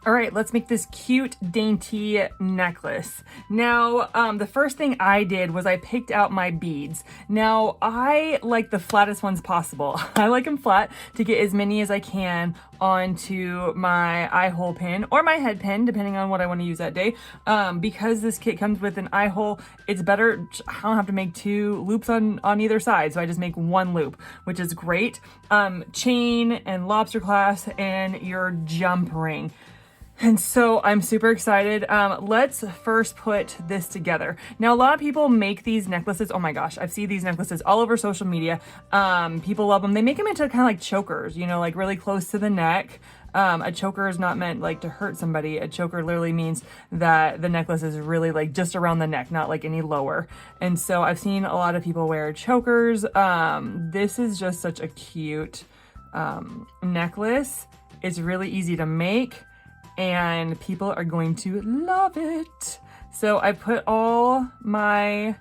All right, let's make this cute, dainty necklace. Now, the first thing I did was I picked out my beads. Now, I like the flattest ones possible. I like them flat to get as many as I can onto my eye hole pin or my head pin, depending on what I want to use that day. Because this kit comes with an eye hole, it's better, I don't have to make 2 loops on either side, so I just make 1 loop, which is great. Chain and lobster clasp and your jump ring. And so I'm super excited. Let's first put this together. Now, a lot of people make these necklaces. Oh my gosh, I've seen these necklaces all over social media. People love them. They make them into kind of like chokers, you know, like really close to the neck. A choker is not meant like to hurt somebody. A choker literally means that the necklace is really like just around the neck, not like any lower. And so I've seen a lot of people wear chokers. This is just such a cute necklace. It's really easy to make, and people are going to love it. So I put all my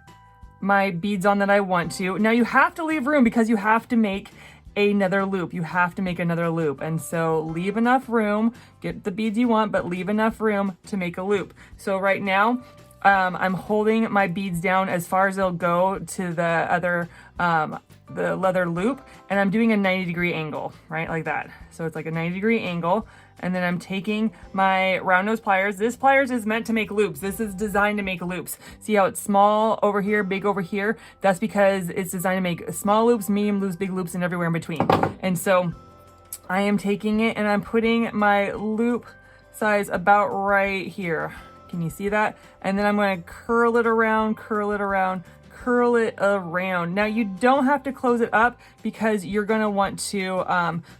beads on that I want to. Now you have to leave room because you have to make another loop. You have to make another loop. And so leave enough room, get the beads you want, but leave enough room to make a loop. So right now, I'm holding my beads down as far as they'll go to the other, the leather loop, and I'm doing a 90-degree angle, right? Like that. So it's like a 90-degree angle. And then I'm taking my round nose pliers. This pliers is meant to make loops. This is designed to make loops. See how it's small over here, big over here? That's because it's designed to make small loops, medium loops, big loops, and everywhere in between. And so I am taking it and I'm putting my loop size about right here. Can you see that? And then I'm going to curl it around, curl it around, curl it around. Now you don't have to close it up because you're going to want to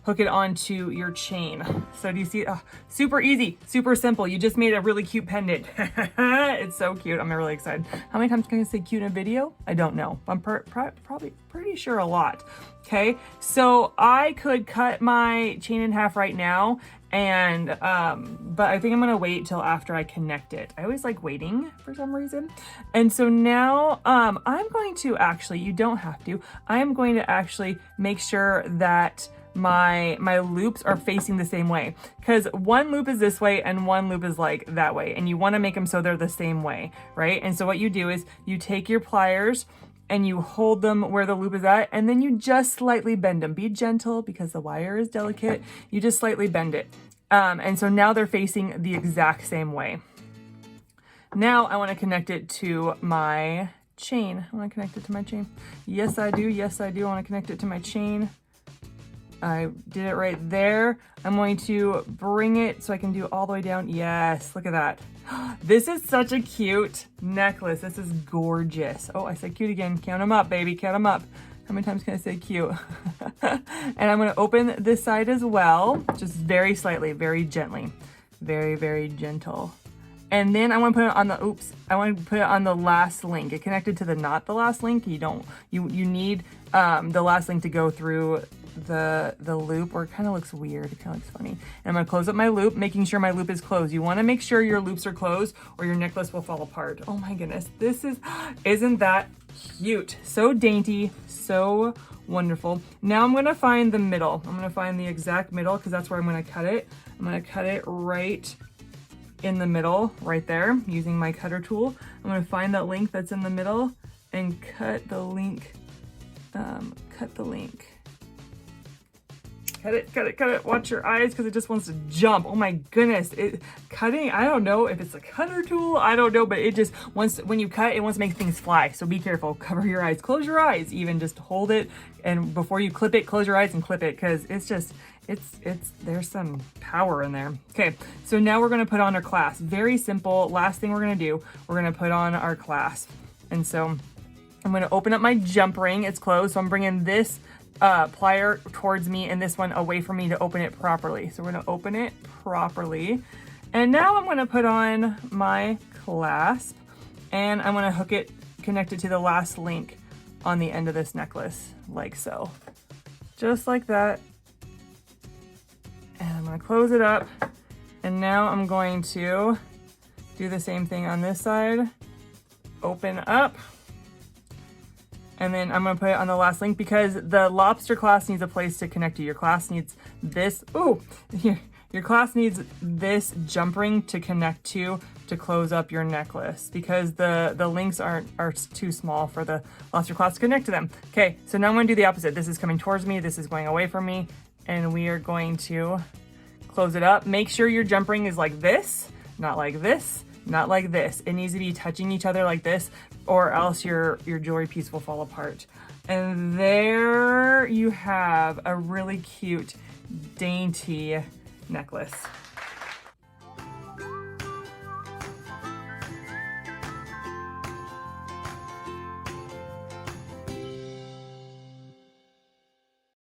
hook it onto your chain. So do you see? Super easy, super simple. You just made a really cute pendant. It's so cute. I'm really excited. How many times can I say cute in a video? I don't know. I'm probably pretty sure a lot. Okay, so I could cut my chain in half right now, and but I think I'm gonna wait till after I connect it. I always like waiting for some reason. And so now I'm going to actually, you don't have to, I'm going to actually make sure that my loops are facing the same way, because one loop is this way and one loop is like that way, and you want to make them so they're the same way, right? And so what you do is you take your pliers and you hold them where the loop is at, and then you just slightly bend them. Be gentle because the wire is delicate. You just slightly bend it. And so now they're facing the exact same way. Now I want to connect it to my chain. I want to connect it to my chain. Yes, I do. Yes, I do. I want to connect it to my chain. I did it right there. I'm going to bring it so I can do it all the way down. Yes, look at that. This is such a cute necklace. This is gorgeous. Oh, I said cute again. Count them up, baby. Count them up. How many times can I say cute? And I'm going to open this side as well. Just very slightly, very gently. Very, very gentle. And then I want to put it on the, I want to put it on the last link. It connected to the, not the last link. You need the last link to go through the loop, or it kind of looks weird. It kind of looks funny. And I'm going to close up my loop, making sure my loop is closed. You want to make sure your loops are closed or your necklace will fall apart. Oh my goodness. This isn't that cute? So dainty, so wonderful. Now I'm going to find the middle. I'm going to find the exact middle because that's where I'm going to cut it. I'm going to cut it right in the middle, right there, using my cutter tool. I'm going to find that link that's in the middle and cut the link. Cut the link. Cut it, cut it, cut it. Watch your eyes because it just wants to jump. Oh my goodness. Cutting, I don't know if it's a cutter tool. I don't know, but it just wants, when you cut, it wants to make things fly. So be careful. Cover your eyes. Close your eyes. Even just hold it. And before you clip it, close your eyes and clip it because it's just, there's some power in there. Okay, so now we're going to put on our clasp. Very simple. Last thing we're going to do, we're going to put on our clasp. And so I'm going to open up my jump ring. It's closed. So I'm bringing this plier towards me and this one away from me to open it properly. So we're going to open it properly. And now I'm going to put on my clasp and I'm going to hook it, connect it to the last link on the end of this necklace, like so. Just like that. And I'm going to close it up. And now I'm going to do the same thing on this side. Open up. And then I'm going to put it on the last link because the lobster clasp needs a place to connect to. Your clasp needs this. Ooh, Your clasp needs this jump ring to connect to close up your necklace because the links are too small for the lobster clasp to connect to them. Okay, so now I'm going to do the opposite. This is coming towards me, this is going away from me, and we are going to close it up. Make sure your jump ring is like this, not like this, not like this. It needs to be touching each other like this, or else your jewelry piece will fall apart. And there you have a really cute, dainty necklace.